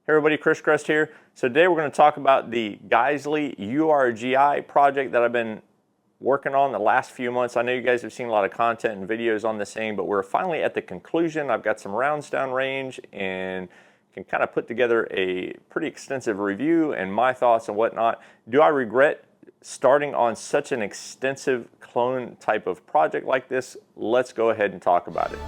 Hey everybody, Chris Grest here. So today we're going to talk about the Geissele URG-I project that I've been working on the last few months. I know you guys have seen a lot of content and videos on this thing, but we're finally at the conclusion. I've got some rounds down range and can kind of put together a pretty extensive review and my thoughts and whatnot. Do I regret starting on such an extensive clone type of project like this? Let's go ahead and talk about it.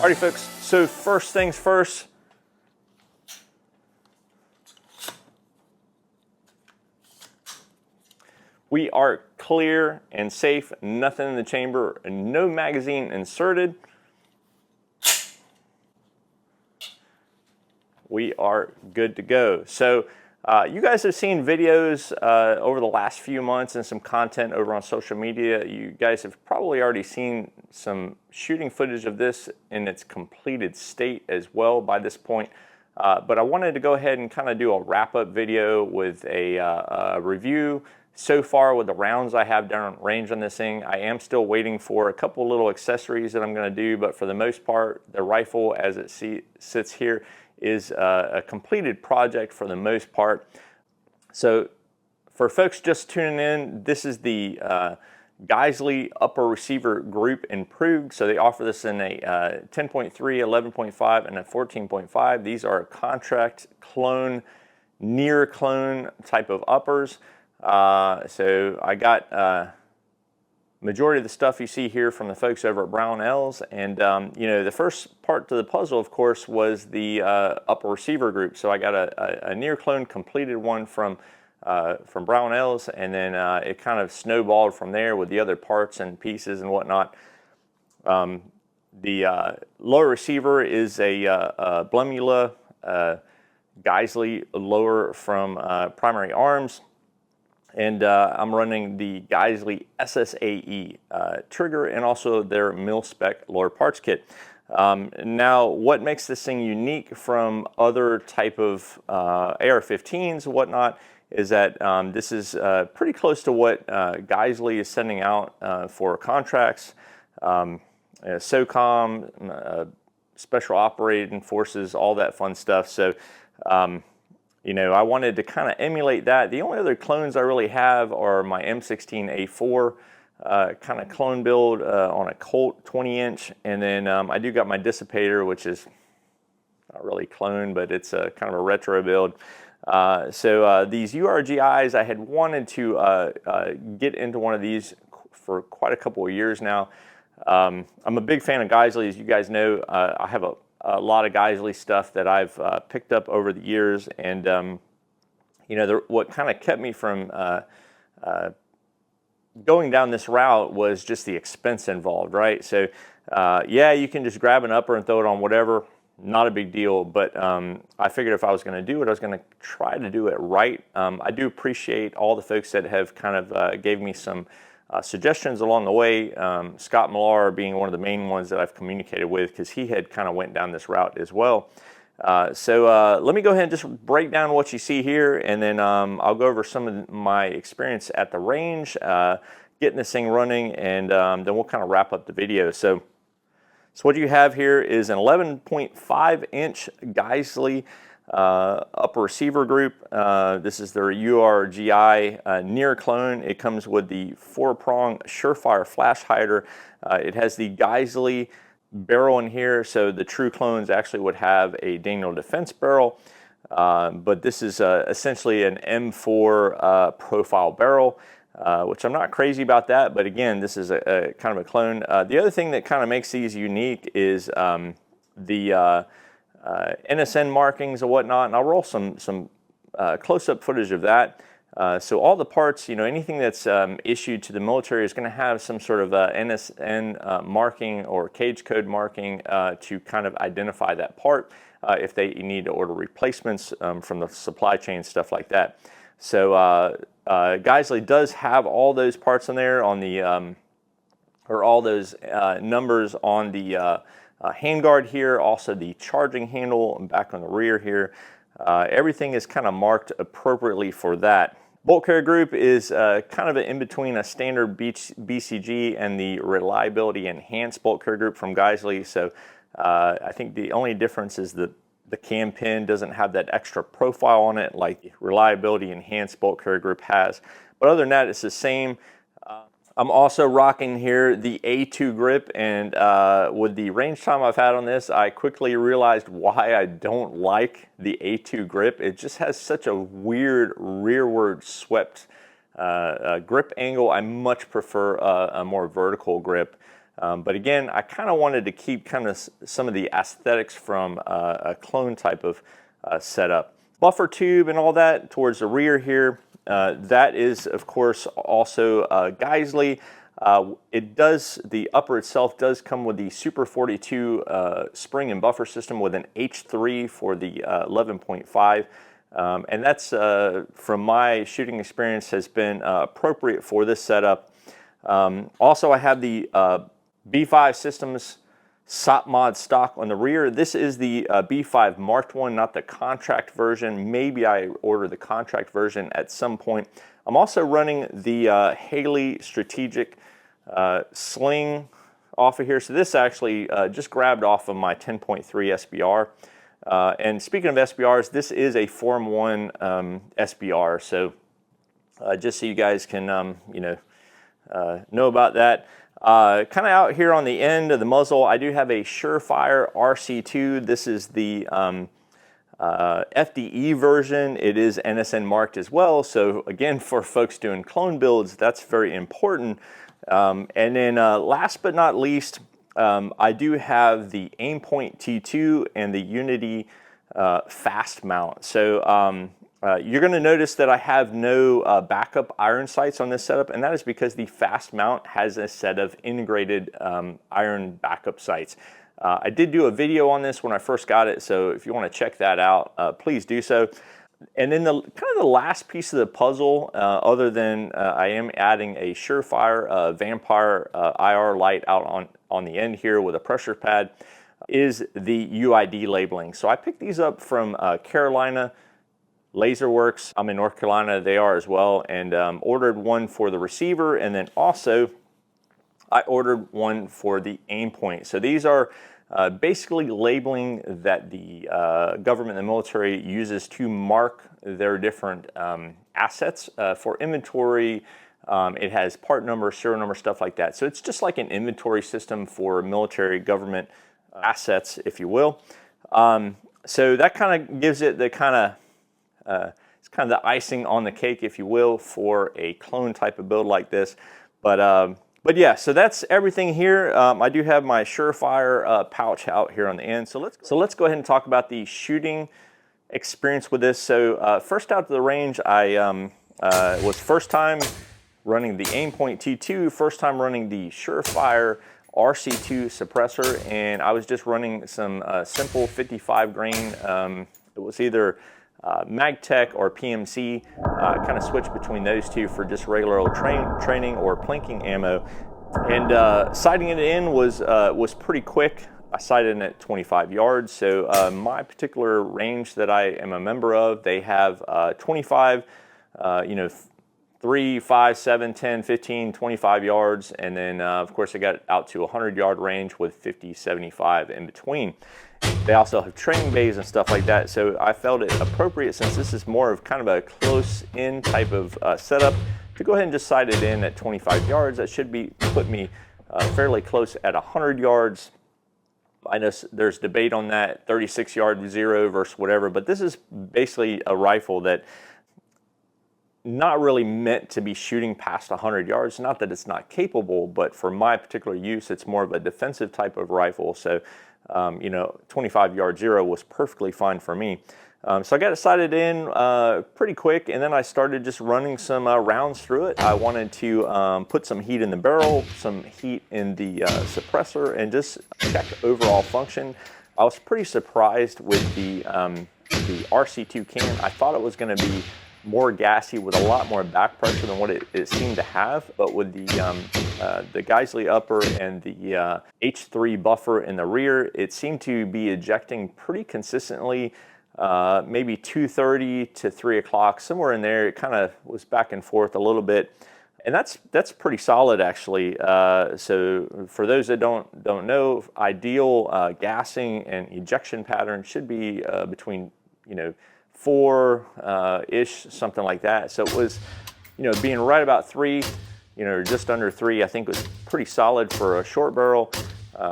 Alrighty folks, so first things first, we are clear and safe, nothing in the chamber, no magazine inserted. We are good to go. So you guys have seen videos over the last few months and some content over on social media. You guys have probably already seen some shooting footage of this in its completed state as well by this point. But I wanted to go ahead and kind of do a wrap-up video with a review so far with the rounds I have down range on this thing. I am still waiting for a couple little accessories that I'm going to do, but for the most part, the rifle as it sits here is a completed project for the most part. So for folks just tuning in, this is the Geissele Upper Receiver Group Improved. So they offer this in a 10.3, 11.5, and a 14.5. These are contract clone, near clone type of uppers. So I got majority of the stuff you see here from the folks over at Brownells, and you know, the first part to the puzzle, of course, was the upper receiver group. So I got a near clone completed one from Brownells, and then it kind of snowballed from there with the other parts and pieces and whatnot. The lower receiver is a Blumula Geissele lower from Primary Arms. And I'm running the Geissele SSAE trigger and also their mil-spec lower parts kit. Now, what makes this thing unique from other type of AR-15s and whatnot is that this is pretty close to what Geissele is sending out for contracts, SOCOM, Special Operating Forces, all that fun stuff. So. You know, I wanted to kind of emulate that. The only other clones I really have are my M16A4 kind of clone build on a Colt 20-inch, and then I do got my dissipator, which is not really clone, but it's a kind of a retro build. So these URG-Is, I had wanted to get into one of these for quite a couple of years now. I'm a big fan of Geissele, as you guys know. I have a lot of Geissele stuff that I've picked up over the years, and you know, what kind of kept me from going down this route was just the expense involved, right? So yeah, you can just grab an upper and throw it on whatever, not a big deal, but I figured if I was going to do it, I was going to try to do it right. I do appreciate all the folks that have kind of gave me some suggestions along the way, Scott Millar being one of the main ones that I've communicated with, because he had kind of went down this route as well. So let me go ahead and just break down what you see here, and then I'll go over some of my experience at the range, getting this thing running, and then we'll kind of wrap up the video. So what you have here is an 11.5 inch Geissele upper receiver group. This is their URG-I near clone. It comes with the 4-prong Surefire flash hider. It has the Geissele barrel in here, so the true clones actually would have a Daniel Defense barrel, but this is essentially an M4 profile barrel, which I'm not crazy about that, but again, this is a kind of a clone. The other thing that kind of makes these unique is the NSN markings and whatnot, and I'll roll some close-up footage of that. So all the parts, you know, anything that's issued to the military is going to have some sort of NSN marking or cage code marking to kind of identify that part if they need to order replacements from the supply chain, stuff like that. So Geissele does have all those parts in there on the, or all those numbers on the handguard here, also the charging handle back on the rear here. Everything is kind of marked appropriately for that. Bolt carrier group is kind of in between a standard BCG and the reliability enhanced bolt carrier group from Geissele. So I think the only difference is the cam pin doesn't have that extra profile on it like the reliability enhanced bolt carrier group has. But other than that, it's the same. I'm also rocking here the A2 grip, and with the range time I've had on this, I quickly realized why I don't like the A2 grip. It just has such a weird rearward swept grip angle. I much prefer a more vertical grip. But again, I kind of wanted to keep kind of some of the aesthetics from a clone type of setup. Buffer tube and all that towards the rear here. That is, of course, also Geissele. The upper itself does come with the Super 42 spring and buffer system with an H3 for the 11.5. And that's, from my shooting experience, has been appropriate for this setup. Also, I have the B5 Systems SOP mod stock on the rear. This is the B5 marked one, not the contract version. Maybe I order the contract version at some point. I'm also running the Haley Strategic sling off of here. So this actually just grabbed off of my 10.3 SBR. And speaking of SBRs, this is a Form 1 SBR. So just so you guys can know about that. Kind of out here on the end of the muzzle, I do have a Surefire RC2. This is the FDE version. It is NSN marked as well. So again, for folks doing clone builds, that's very important. And then last but not least, I do have the Aimpoint T2 and the Unity fast mount. So you're going to notice that I have no backup iron sights on this setup, and that is because the fast mount has a set of integrated iron backup sights. I did do a video on this when I first got it, so if you want to check that out, please do so. And then the kind of the last piece of the puzzle, other than I am adding a Surefire Vampire IR light out on the end here with a pressure pad, is the UID labeling. So I picked these up from Carolina Laserworks. I'm in North Carolina, they are as well, and ordered one for the receiver, and then also I ordered one for the Aimpoint. So these are basically labeling that the government and the military uses to mark their different assets for inventory. It has part number, serial number, stuff like that. So it's just like an inventory system for military government assets, if you will. So that kind of gives it the kind of it's kind of the icing on the cake, if you will, for a clone type of build like this. But yeah, so that's everything here. I do have my Surefire pouch out here on the end. So let's go ahead and talk about the shooting experience with this. So first out to the range, I was first time running the Aimpoint T2, first time running the Surefire RC2 suppressor, and I was just running some simple 55 grain. It was either MagTech or PMC, kind of switched between those two for just regular old training or plinking ammo. And sighting it in was pretty quick. I sighted in at 25 yards. So my particular range that I am a member of, they have 25, 3, 5, 7, 10, 15, 25 yards. And then, of course, I got out to 100-yard range with 50, 75 in between. They also have training bays and stuff like that. So I felt it appropriate, since this is more of kind of a close-in type of setup, to go ahead and just sight it in at 25 yards. That should put me fairly close at 100 yards. I know there's debate on that, 36-yard zero versus whatever, but this is basically a rifle that not really meant to be shooting past 100 yards. Not that it's not capable, but for my particular use, it's more of a defensive type of rifle. So, 25-yard zero was perfectly fine for me. So I got it sighted in pretty quick, and then I started just running some rounds through it. I wanted to put some heat in the barrel, some heat in the suppressor, and just check overall function. I was pretty surprised with the RC2 can. I thought it was going to be more gassy with a lot more back pressure than what it seemed to have, but with the Geissele upper and the H3 buffer in the rear, it seemed to be ejecting pretty consistently. Maybe 2:30 to 3 o'clock, somewhere in there. It kind of was back and forth a little bit, and that's pretty solid, actually. So for those that don't know, ideal gassing and ejection pattern should be between 4-ish, something like that. So it was, being right about 3, just under 3, I think was pretty solid for a short barrel.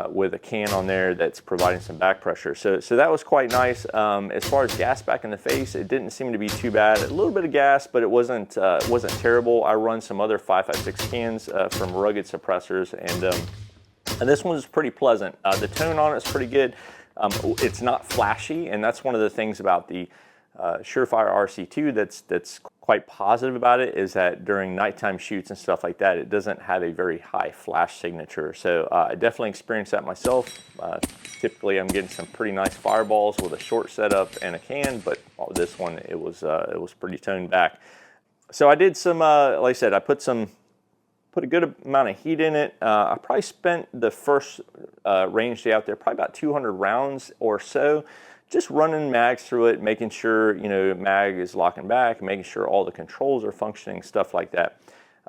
With a can on there that's providing some back pressure. So that was quite nice. As far as gas back in the face, it didn't seem to be too bad. A little bit of gas, but it wasn't terrible. I run some other 5.56 cans from Rugged suppressors, and this one was pretty pleasant. The tone on it's pretty good. It's not flashy, and that's one of the things about the Surefire RC2 that's quite positive about it, is that during nighttime shoots and stuff like that, it doesn't have a very high flash signature. So I definitely experienced that myself. Typically I'm getting some pretty nice fireballs with a short setup and a can, but this one, it was pretty toned back. So I did some, like I said, I put a good amount of heat in it. I probably spent the first range day out there probably about 200 rounds or so, just running mags through it, making sure, mag is locking back, making sure all the controls are functioning, stuff like that.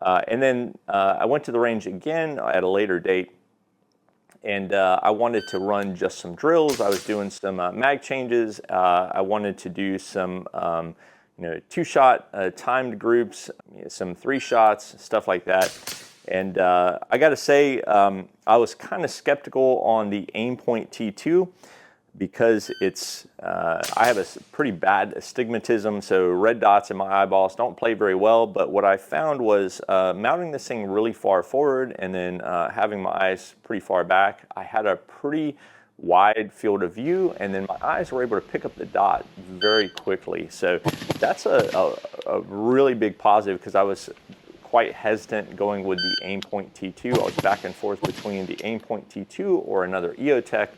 And then I went to the range again at a later date, and I wanted to run just some drills. I was doing some mag changes. I wanted to do some, 2-shot timed groups, some 3 shots, stuff like that. And I got to say, I was kind of skeptical on the Aimpoint T2, because it's I have a pretty bad astigmatism, so red dots in my eyeballs don't play very well. But what I found was mounting this thing really far forward and then having my eyes pretty far back, I had a pretty wide field of view, and then my eyes were able to pick up the dot very quickly. So that's a really big positive, because I was quite hesitant going with the Aimpoint T2. I was back and forth between the Aimpoint T2 or another EOTech.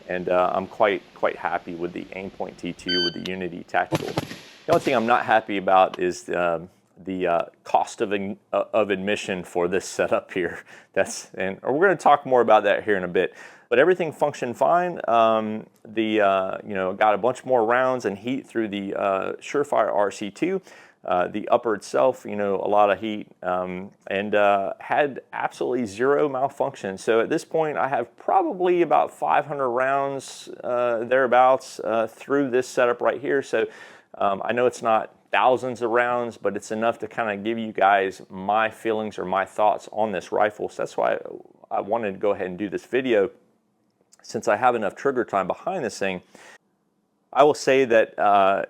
And I'm quite happy with the Aimpoint T2 with the Unity Tactical. The only thing I'm not happy about is the cost of admission for this setup here. And we're going to talk more about that here in a bit. But everything functioned fine. Got a bunch more rounds and heat through the Surefire RC2. The upper itself, a lot of heat, and had absolutely zero malfunction. So at this point, I have probably about 500 rounds thereabouts through this setup right here. So I know it's not thousands of rounds, but it's enough to kind of give you guys my feelings or my thoughts on this rifle. So that's why I wanted to go ahead and do this video, since I have enough trigger time behind this thing. I will say that,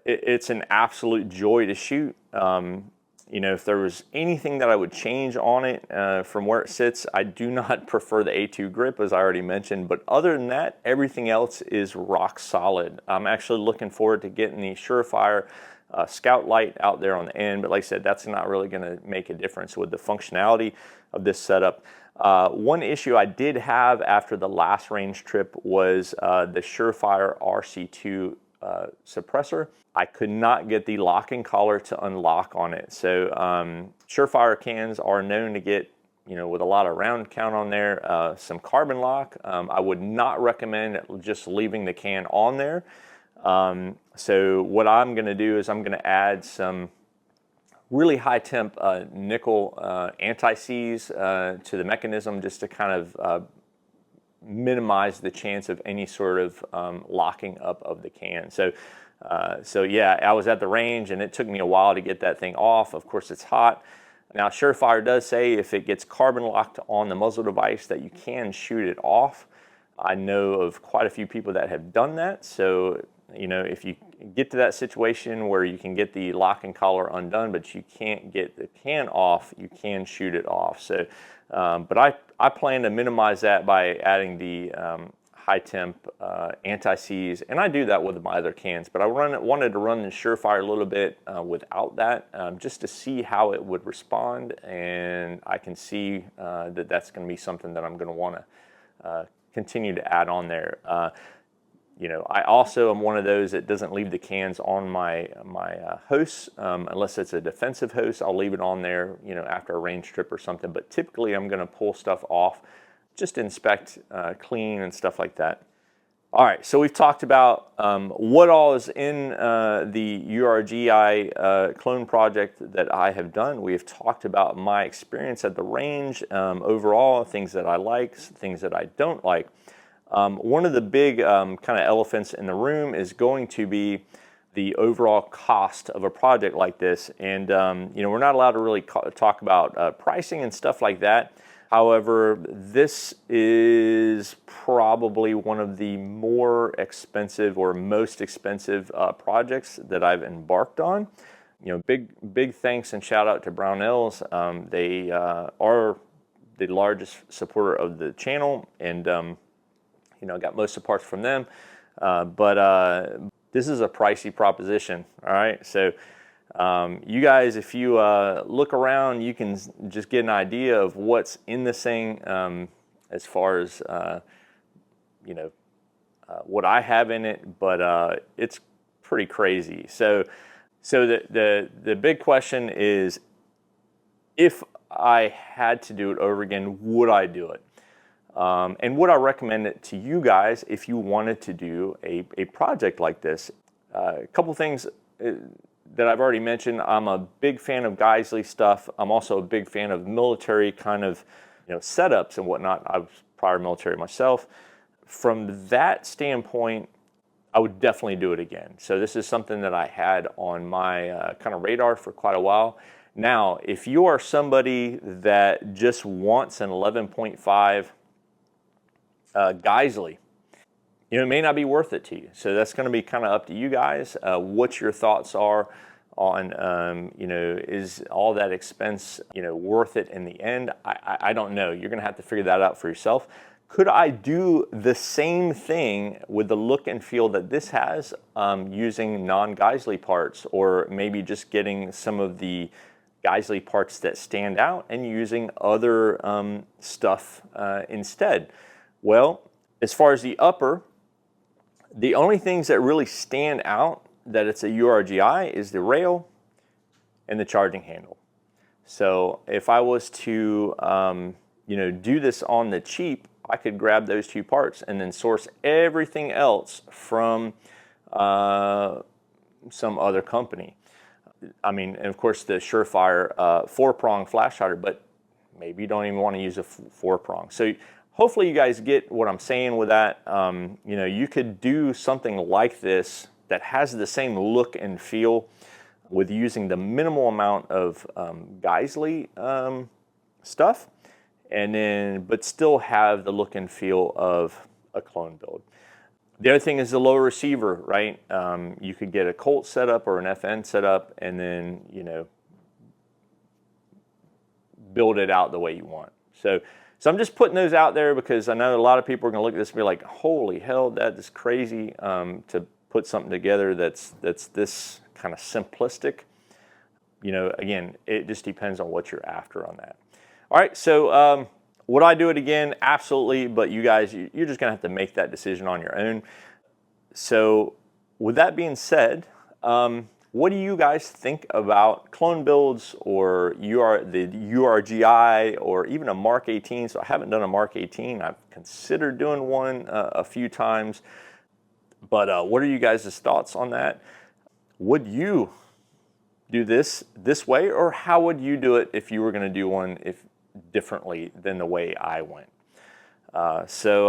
it's an absolute joy to shoot. If there was anything that I would change on it from where it sits, I do not prefer the A2 grip, as I already mentioned. But other than that, everything else is rock solid. I'm actually looking forward to getting the Surefire scout light out there on the end. But like I said, that's not really going to make a difference with the functionality of this setup. One issue I did have after the last range trip was the Surefire RC2 suppressor. I could not get the locking collar to unlock on it. So Surefire cans are known to get, with a lot of round count on there, some carbon lock. I would not recommend just leaving the can on there. So what I'm going to do is I'm going to add some really high temp nickel anti-seize to the mechanism, just to kind of minimize the chance of any sort of locking up of the can. So yeah, I was at the range and it took me a while to get that thing off. Of course, it's hot. Now, Surefire does say if it gets carbon locked on the muzzle device that you can shoot it off. I know of quite a few people that have done that. So, you know, if you get to that situation where you can get the lock and collar undone, but you can't get the can off, you can shoot it off. So, but I plan to minimize that by adding the high temp anti-seize, and I do that with my other cans, but I wanted to run the Surefire a little bit without that, just to see how it would respond, and I can see that that's going to be something that I'm going to want to continue to add on there. You know, I also am one of those that doesn't leave the cans on my hosts, unless it's a defensive host. I'll leave it on there, you know, after a range trip or something, but typically I'm going to pull stuff off, just inspect, clean, and stuff like that. All right, so we've talked about what all is in the URG-I clone project that I have done. We have talked about my experience at the range overall, things that I like, things that I don't like. One of the big kind of elephants in the room is going to be the overall cost of a project like this. And, you know, we're not allowed to really talk about pricing and stuff like that. However, this is probably one of the more expensive or most expensive projects that I've embarked on. You know, big thanks and shout out to Brownells. They are the largest supporter of the channel, and you know, got most of the parts from them. But this is a pricey proposition. All right, so. You guys, if you look around, you can just get an idea of what's in this thing as far as, you know, what I have in it, but it's pretty crazy. So the big question is, if I had to do it over again, would I do it? And would I recommend it to you guys if you wanted to do a project like this? A couple things that I've already mentioned. I'm a big fan of Geissele stuff. I'm also a big fan of military kind of, you know, setups and whatnot. I was prior military myself. From that standpoint, I would definitely do it again. So this is something that I had on my kind of radar for quite a while. Now, if you are somebody that just wants an 11.5 Geissele, you know, it may not be worth it to you. So that's going to be kind of up to you guys. What your thoughts are on, you know, is all that expense, you know, worth it in the end? I don't know. You're going to have to figure that out for yourself. Could I do the same thing with the look and feel that this has using non-Geissele parts, or maybe just getting some of the Geissele parts that stand out and using other stuff instead? Well, as far as the upper, the only things that really stand out that it's a URG-I is the rail and the charging handle. So if I was to, you know, do this on the cheap, I could grab those two parts and then source everything else from some other company. I mean, and of course the Surefire 4-prong flash hider, but maybe you don't even want to use a 4-prong. So hopefully you guys get what I'm saying with that. You know, you could do something like this that has the same look and feel with using the minimal amount of Geissele stuff, and then but still have the look and feel of a clone build. The other thing is the lower receiver, right? You could get a Colt setup or an FN setup, and then, you know, build it out the way you want. So I'm just putting those out there because I know a lot of people are going to look at this and be like, holy hell, that is crazy to put something together that's this kind of simplistic. You know, again, it just depends on what you're after on that. All right, so would I do it again? Absolutely, but you guys, you're just going to have to make that decision on your own. So with that being said, what do you guys think about clone builds or the URG-I or even a Mark 18? So I haven't done a Mark 18. I've considered doing one a few times. But what are you guys' thoughts on that? Would you do this way, or how would you do it if you were going to do one differently than the way I went? So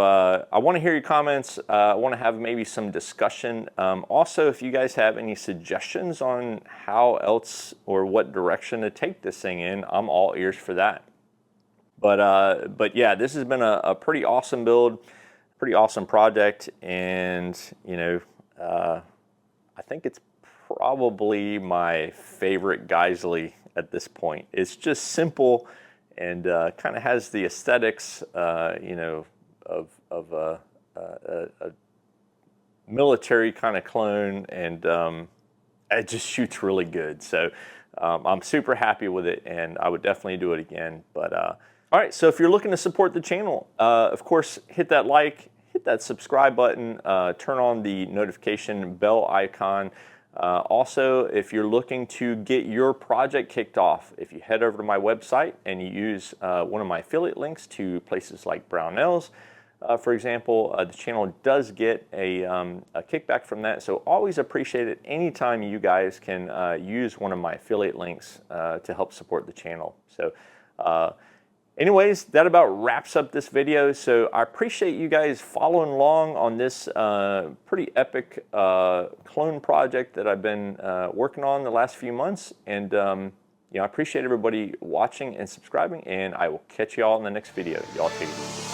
I want to hear your comments. I want to have maybe some discussion. Also, if you guys have any suggestions on how else or what direction to take this thing in, I'm all ears for that. But yeah, this has been a pretty awesome build, pretty awesome project, and you know, I think it's probably my favorite Geissele at this point. It's just simple and kind of has the aesthetics, you know, of a military kind of clone, and it just shoots really good. So I'm super happy with it, and I would definitely do it again. But all right, so if you're looking to support the channel, of course, hit that like, hit that subscribe button, turn on the notification bell icon. Also, if you're looking to get your project kicked off, if you head over to my website and you use one of my affiliate links to places like Brownells, for example, the channel does get a kickback from that. So always appreciate it anytime you guys can use one of my affiliate links to help support the channel. So anyways, that about wraps up this video. So I appreciate you guys following along on this pretty epic clone project that I've been working on the last few months. And you know, I appreciate everybody watching and subscribing, and I will catch you all in the next video. Y'all take it easy.